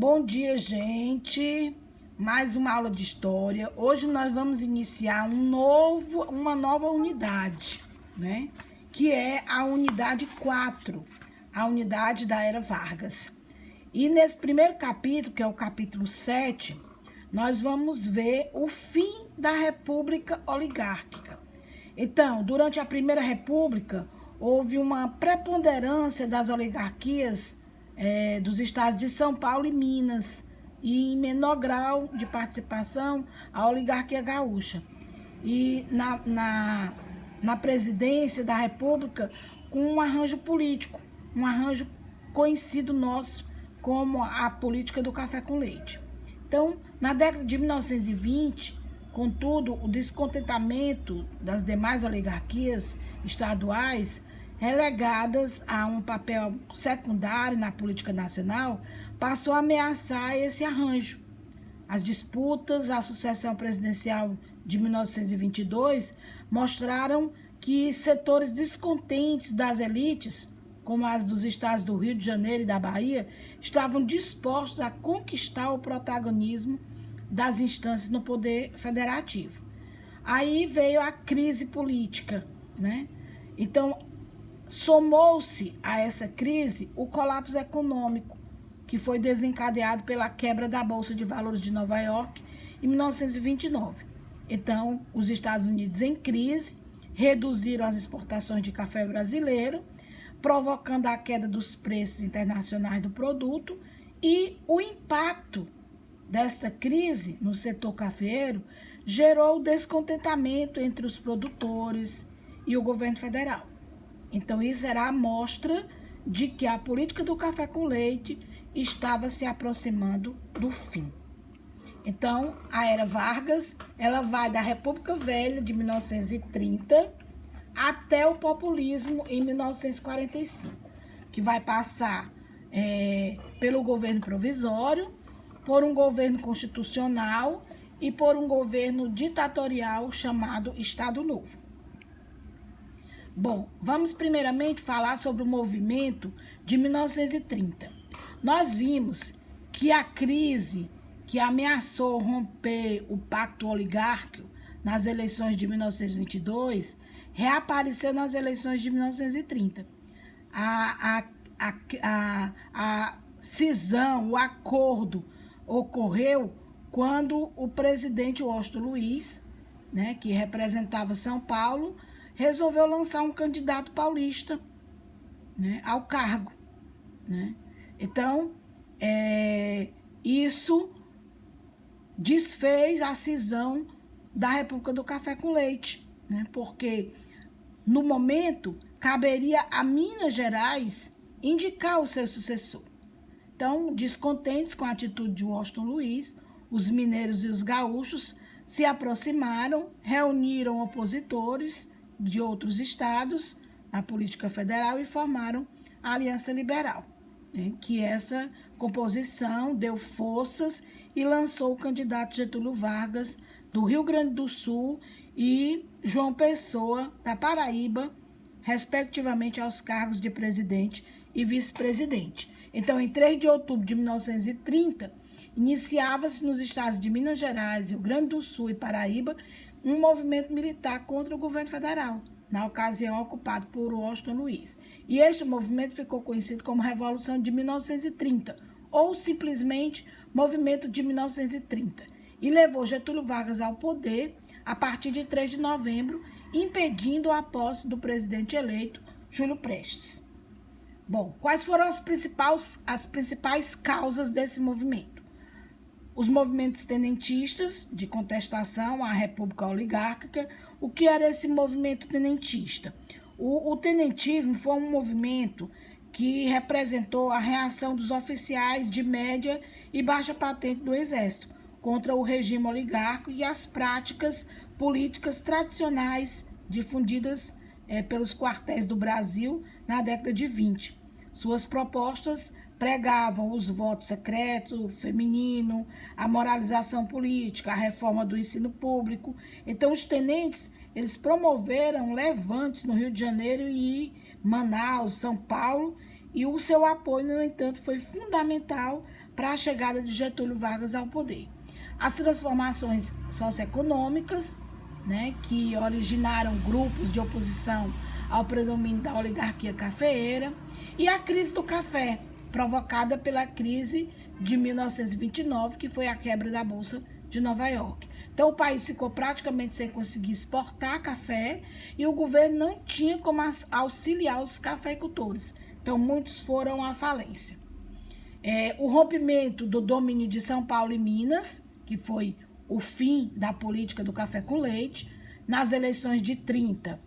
Bom dia, gente. Mais uma aula de história. Hoje nós vamos iniciar uma nova unidade, né? Que é a unidade 4, a unidade da Era Vargas. E nesse primeiro capítulo, que é o capítulo 7, nós vamos ver o fim da República Oligárquica. Então, durante a Primeira República, houve uma preponderância das oligarquias dos estados de São Paulo e Minas, e em menor grau de participação a oligarquia gaúcha. E na presidência da República, com um arranjo político, um arranjo conhecido nosso como a política do café com leite. Então, na década de 1920, contudo, o descontentamento das demais oligarquias estaduais, relegadas a um papel secundário na política nacional, passou a ameaçar esse arranjo. As disputas à sucessão presidencial de 1922 mostraram que setores descontentes das elites, como as dos estados do Rio de Janeiro e da Bahia, estavam dispostos a conquistar o protagonismo das instâncias no poder federativo. Aí veio a crise política, né? Então, somou-se a essa crise o colapso econômico, que foi desencadeado pela quebra da Bolsa de Valores de Nova York em 1929. Então, os Estados Unidos em crise reduziram as exportações de café brasileiro, provocando a queda dos preços internacionais do produto, e o impacto desta crise no setor cafeeiro gerou descontentamento entre os produtores e o governo federal. Então, isso era a amostra de que a política do café com leite estava se aproximando do fim. Então, a Era Vargas, ela vai da República Velha, de 1930, até o populismo em 1945, que vai passar pelo governo provisório, por um governo constitucional e por um governo ditatorial chamado Estado Novo. Bom, vamos primeiramente falar sobre o movimento de 1930. Nós vimos que a crise que ameaçou romper o pacto oligárquico nas eleições de 1922 reapareceu nas eleições de 1930. A cisão, o acordo ocorreu quando o presidente Washington Luiz, né, que representava São Paulo, resolveu lançar um candidato paulista, né, ao cargo, né? Então, isso desfez a cisão da República do Café com Leite, né? Porque, no momento, caberia a Minas Gerais indicar o seu sucessor. Então, descontentes com a atitude de Washington Luiz, os mineiros e os gaúchos se aproximaram, reuniram opositores de outros estados na política federal e formaram a Aliança Liberal, né? Que essa composição deu forças e lançou o candidato Getúlio Vargas, do Rio Grande do Sul, e João Pessoa, da Paraíba, respectivamente aos cargos de presidente e vice-presidente. Então, em 3 de outubro de 1930, iniciava-se nos estados de Minas Gerais, Rio Grande do Sul e Paraíba um movimento militar contra o governo federal, na ocasião ocupado por Washington Luiz. E este movimento ficou conhecido como Revolução de 1930, ou simplesmente Movimento de 1930, e levou Getúlio Vargas ao poder a partir de 3 de novembro, impedindo a posse do presidente eleito, Júlio Prestes. Bom, quais foram as principais causas desse movimento? Os movimentos tenentistas de contestação à República Oligárquica. O que era esse movimento tenentista? O tenentismo foi um movimento que representou a reação dos oficiais de média e baixa patente do Exército contra o regime oligárquico e as práticas políticas tradicionais difundidas pelos quartéis do Brasil na década de 20. Suas propostas pregavam os votos secretos, feminino, a moralização política, a reforma do ensino público. Então, os tenentes, eles promoveram levantes no Rio de Janeiro e Manaus, São Paulo, e o seu apoio, no entanto, foi fundamental para a chegada de Getúlio Vargas ao poder. As transformações socioeconômicas, né, que originaram grupos de oposição ao predomínio da oligarquia cafeeira, e a crise do café, provocada pela crise de 1929, que foi a quebra da Bolsa de Nova York. Então, o país ficou praticamente sem conseguir exportar café e o governo não tinha como auxiliar os cafeicultores. Então, muitos foram à falência. O rompimento do domínio de São Paulo e Minas, que foi o fim da política do café com leite, nas eleições de 30.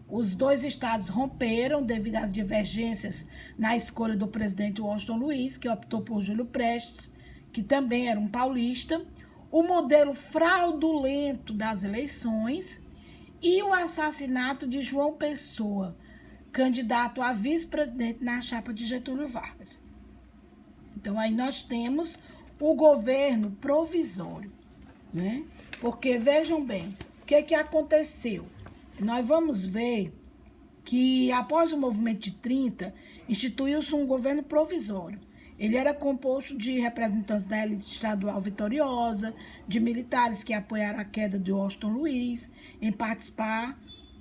Os dois estados romperam devido às divergências na escolha do presidente Washington Luiz, que optou por Júlio Prestes, que também era um paulista, o modelo fraudulento das eleições e o assassinato de João Pessoa, candidato a vice-presidente na chapa de Getúlio Vargas. Então, aí nós temos o governo provisório, né? Porque, vejam bem, o que aconteceu? Nós vamos ver que, após o movimento de 30, instituiu-se um governo provisório. Ele era composto de representantes da elite estadual vitoriosa, de militares que apoiaram a queda de Washington Luiz, em participar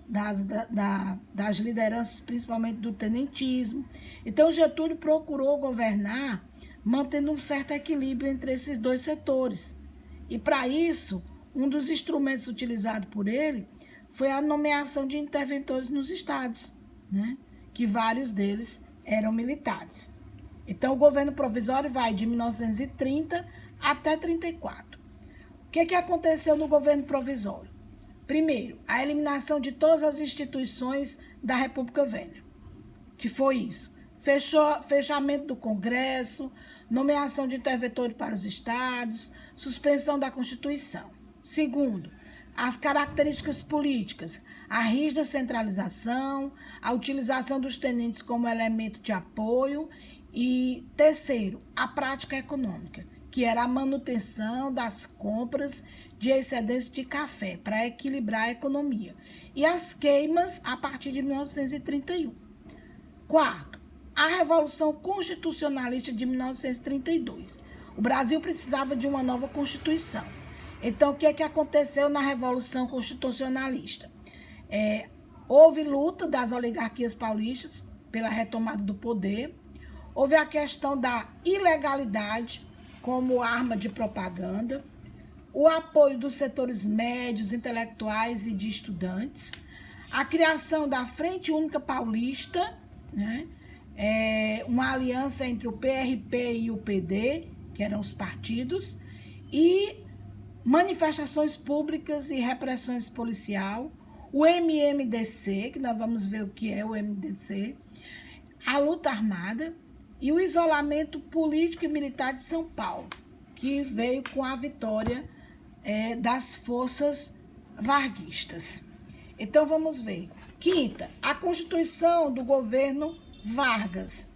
das lideranças, principalmente do tenentismo. Então, Getúlio procurou governar mantendo um certo equilíbrio entre esses dois setores. E, para isso, um dos instrumentos utilizados por ele foi a nomeação de interventores nos estados, né? Que vários deles eram militares. Então, o governo provisório vai de 1930 até 34. O que aconteceu no governo provisório? Primeiro, a eliminação de todas as instituições da República Velha. Que foi isso? Fechamento do Congresso, nomeação de interventores para os estados, suspensão da Constituição. Segundo, as características políticas, a rígida centralização, a utilização dos tenentes como elemento de apoio. E terceiro, a prática econômica, que era a manutenção das compras de excedentes de café para equilibrar a economia. E as queimas a partir de 1931. Quarto, a Revolução Constitucionalista de 1932. O Brasil precisava de uma nova Constituição. Então, o que aconteceu na Revolução Constitucionalista? Houve luta das oligarquias paulistas pela retomada do poder. Houve a questão da ilegalidade como arma de propaganda, o apoio dos setores médios, intelectuais e de estudantes, a criação da Frente Única Paulista, né? Uma aliança entre o PRP e o PD, que eram os partidos, e manifestações públicas e repressões policial, o MMDC, que nós vamos ver o que é o MDC, a luta armada, e o isolamento político e militar de São Paulo, que veio com a vitória das forças varguistas. Então, vamos ver. Quinta, a Constituição do governo Vargas.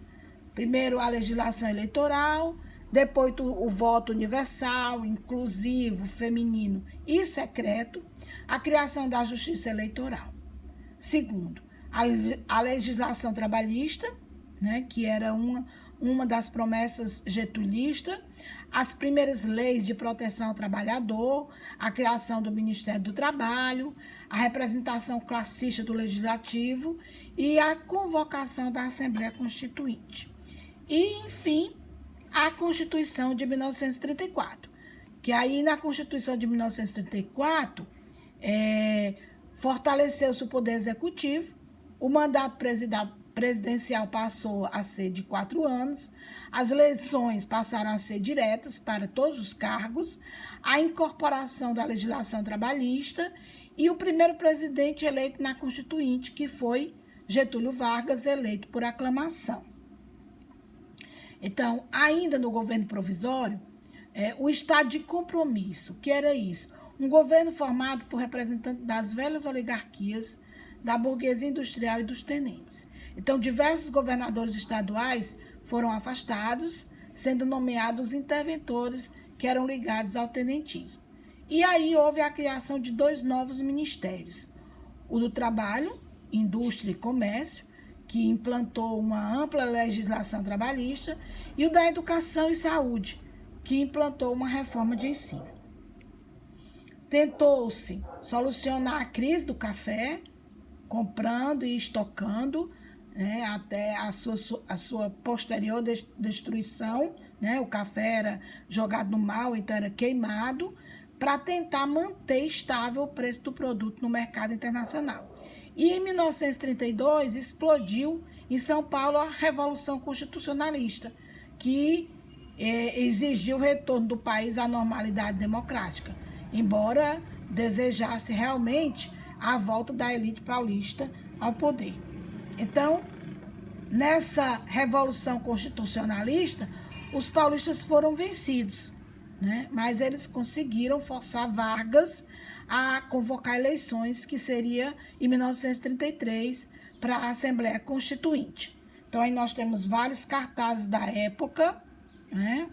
Primeiro, a legislação eleitoral, depois o voto universal, inclusivo, feminino e secreto, a criação da justiça eleitoral. Segundo, a legislação trabalhista, né, que era uma das promessas getulistas, as primeiras leis de proteção ao trabalhador, a criação do Ministério do Trabalho, a representação classista do Legislativo e a convocação da Assembleia Constituinte. E, enfim, a Constituição de 1934, que aí na Constituição de 1934 fortaleceu-se o Poder Executivo, o mandato presidencial passou a ser de 4 anos, as eleições passaram a ser diretas para todos os cargos, a incorporação da legislação trabalhista e o primeiro presidente eleito na Constituinte, que foi Getúlio Vargas, eleito por aclamação. Então, ainda no governo provisório, o estado de compromisso, que era isso? Um governo formado por representantes das velhas oligarquias, da burguesia industrial e dos tenentes. Então, diversos governadores estaduais foram afastados, sendo nomeados interventores que eram ligados ao tenentismo. E aí houve a criação de 2 novos ministérios, o do Trabalho, Indústria e Comércio, que implantou uma ampla legislação trabalhista, e o da Educação e Saúde, que implantou uma reforma de ensino. Tentou-se solucionar a crise do café, comprando e estocando, né, até a sua posterior destruição, né, o café era jogado no mal, então era queimado, para tentar manter estável o preço do produto no mercado internacional. E em 1932 explodiu em São Paulo a Revolução Constitucionalista, que exigiu o retorno do país à normalidade democrática, embora desejasse realmente a volta da elite paulista ao poder. Então, nessa Revolução Constitucionalista, os paulistas foram vencidos, né? Mas eles conseguiram forçar Vargas a convocar eleições, que seria em 1933, para a Assembleia Constituinte. Então, aí nós temos vários cartazes da época, né?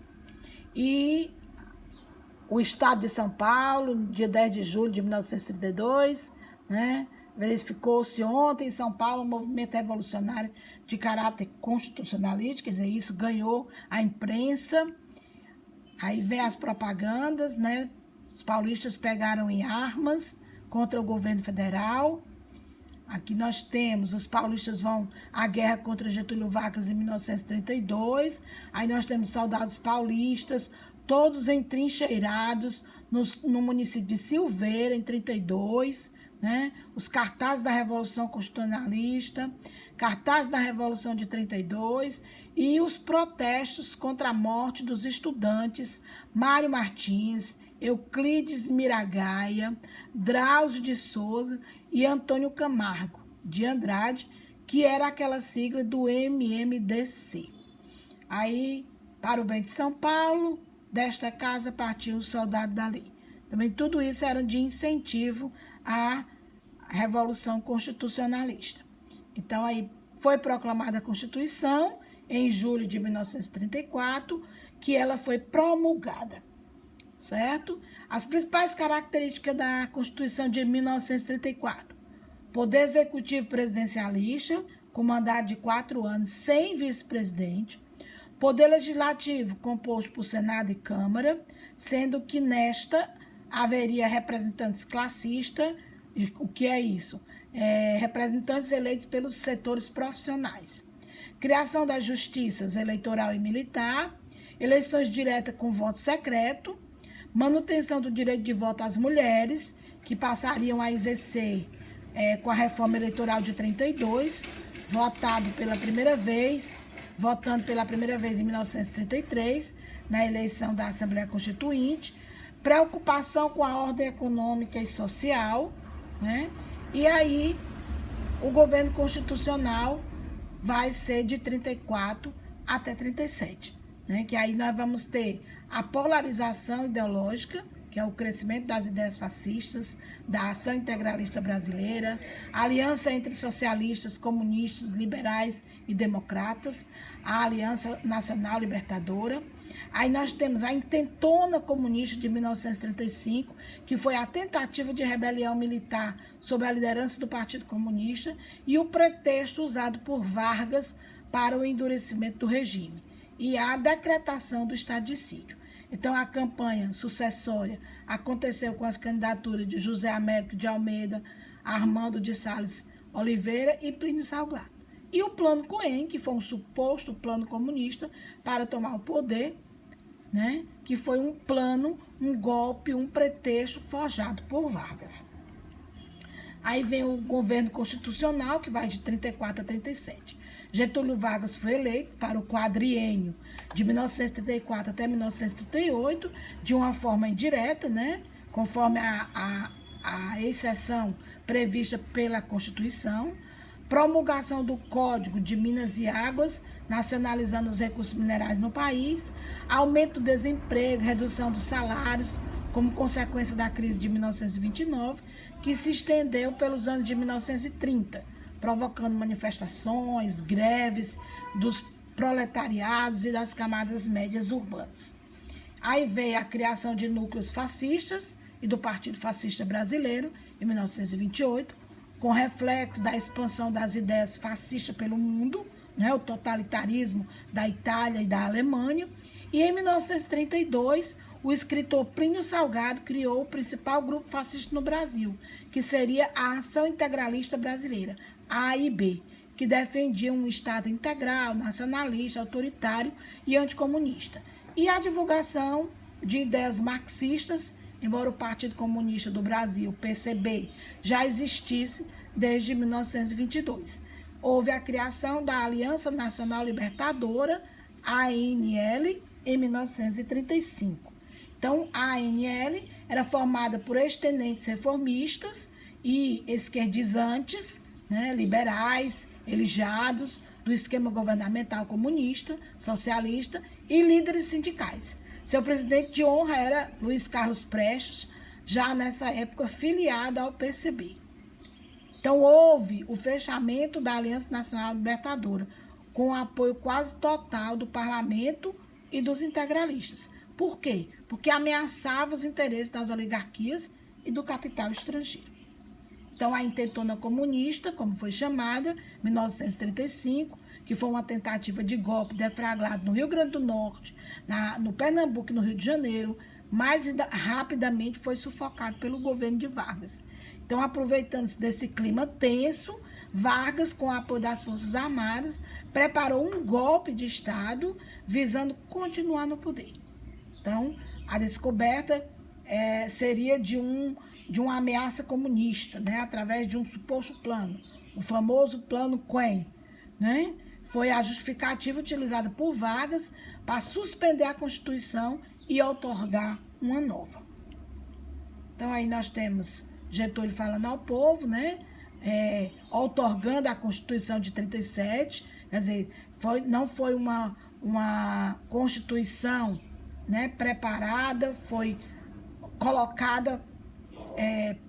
E o Estado de São Paulo, dia 10 de julho de 1932, né? Verificou-se ontem em São Paulo um movimento revolucionário de caráter constitucionalista, quer dizer, isso ganhou a imprensa. Aí vem as propagandas, né? Os paulistas pegaram em armas contra o governo federal. Aqui nós temos, os paulistas vão à guerra contra Getúlio Vargas em 1932. Aí nós temos soldados paulistas, todos entrincheirados no município de Silveira, em 32, né? Os cartazes da Revolução Constitucionalista, cartazes da Revolução de 32 e os protestos contra a morte dos estudantes Mário Martins, Euclides Miragaia, Drauzio de Souza e Antônio Camargo de Andrade, que era aquela sigla do MMDC. Aí, para o bem de São Paulo, desta casa partiu o soldado dali. Também tudo isso era de incentivo à Revolução Constitucionalista. Então, aí foi proclamada a Constituição em julho de 1934, que ela foi promulgada, certo? As principais características da Constituição de 1934. Poder executivo presidencialista, com mandato de 4 anos, sem vice-presidente. Poder legislativo, composto por Senado e Câmara, sendo que nesta haveria representantes classistas. O que é isso? Representantes eleitos pelos setores profissionais. Criação das justiças eleitoral e militar, eleições diretas com voto secreto, manutenção do direito de voto às mulheres, que passariam a exercer com a reforma eleitoral de 32, votando pela primeira vez em 1933, na eleição da Assembleia Constituinte, preocupação com a ordem econômica e social, né? E aí o governo constitucional vai ser de 34 até 37, né? Que aí nós vamos ter a polarização ideológica, que é o crescimento das ideias fascistas, da ação integralista brasileira, a aliança entre socialistas, comunistas, liberais e democratas, a Aliança Nacional Libertadora. Aí nós temos a intentona comunista de 1935, que foi a tentativa de rebelião militar sob a liderança do Partido Comunista e o pretexto usado por Vargas para o endurecimento do regime e a decretação do estado de sítio. Então, a campanha sucessória aconteceu com as candidaturas de José Américo de Almeida, Armando de Sales Oliveira e Plínio Salgado. E o Plano Cohen, que foi um suposto plano comunista para tomar o poder, né? Que foi um plano, um golpe, um pretexto forjado por Vargas. Aí vem o governo constitucional, que vai de 34 a 37. Getúlio Vargas foi eleito para o quadriênio de 1934 até 1938, de uma forma indireta, né? Conforme a exceção prevista pela Constituição. Promulgação do Código de Minas e Águas, nacionalizando os recursos minerais no país. Aumento do desemprego, redução dos salários, como consequência da crise de 1929, que se estendeu pelos anos de 1930, provocando manifestações, greves dos proletariados e das camadas médias urbanas. Aí veio a criação de núcleos fascistas e do Partido Fascista Brasileiro, em 1928, com reflexos da expansão das ideias fascistas pelo mundo, né, o totalitarismo da Itália e da Alemanha. E em 1932, o escritor Plínio Salgado criou o principal grupo fascista no Brasil, que seria a Ação Integralista Brasileira, AIB, que defendia um Estado integral, nacionalista, autoritário e anticomunista. E a divulgação de ideias marxistas, embora o Partido Comunista do Brasil, PCB, já existisse desde 1922. Houve a criação da Aliança Nacional Libertadora, ANL, em 1935. Então, a ANL era formada por ex-tenentes reformistas e esquerdizantes, né, liberais, alijados do esquema governamental comunista, socialista e líderes sindicais. Seu presidente de honra era Luiz Carlos Prestes, já nessa época filiado ao PCB. Então, houve o fechamento da Aliança Nacional Libertadora, com o apoio quase total do parlamento e dos integralistas. Por quê? Porque ameaçava os interesses das oligarquias e do capital estrangeiro. Então, a Intentona Comunista, como foi chamada, 1935, que foi uma tentativa de golpe deflagrado no Rio Grande do Norte, no Pernambuco e no Rio de Janeiro, mais rapidamente foi sufocado pelo governo de Vargas. Então, aproveitando-se desse clima tenso, Vargas, com o apoio das Forças Armadas, preparou um golpe de Estado visando continuar no poder. Então, a descoberta seria de uma ameaça comunista, né, através de um suposto plano, o famoso Plano Quem, né? Foi a justificativa utilizada por Vargas para suspender a Constituição e outorgar uma nova. Então, aí nós temos Getúlio falando ao povo, né? Outorgando a Constituição de 37, quer dizer, não foi uma Constituição, né, preparada, foi colocada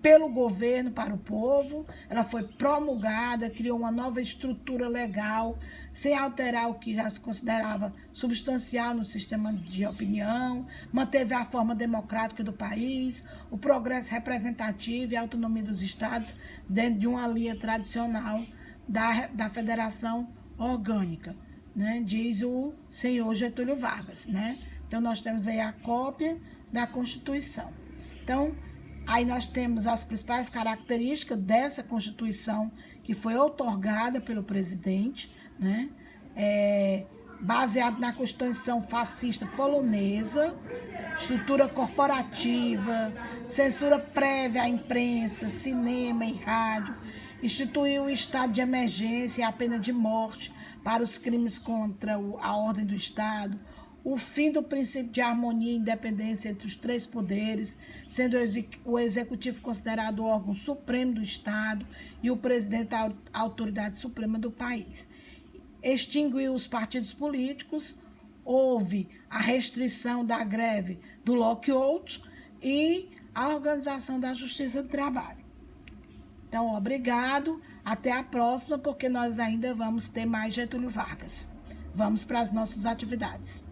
pelo governo para o povo, ela foi promulgada, criou uma nova estrutura legal, sem alterar o que já se considerava substancial no sistema de opinião, manteve a forma democrática do país, o progresso representativo e a autonomia dos estados dentro de uma linha tradicional da federação orgânica, né, diz o senhor Getúlio Vargas, né? Então, nós temos aí a cópia da Constituição. Então, aí nós temos as principais características dessa Constituição que foi outorgada pelo presidente, né? Baseado na Constituição fascista polonesa, estrutura corporativa, censura prévia à imprensa, cinema e rádio, instituiu o estado de emergência e a pena de morte para os crimes contra a ordem do Estado, o fim do princípio de harmonia e independência entre os três poderes, sendo o executivo considerado o órgão supremo do Estado e o presidente a autoridade suprema do país. Extinguiu os partidos políticos, houve a restrição da greve do lockout e a organização da Justiça do Trabalho. Então, obrigado, até a próxima, porque nós ainda vamos ter mais Getúlio Vargas. Vamos para as nossas atividades.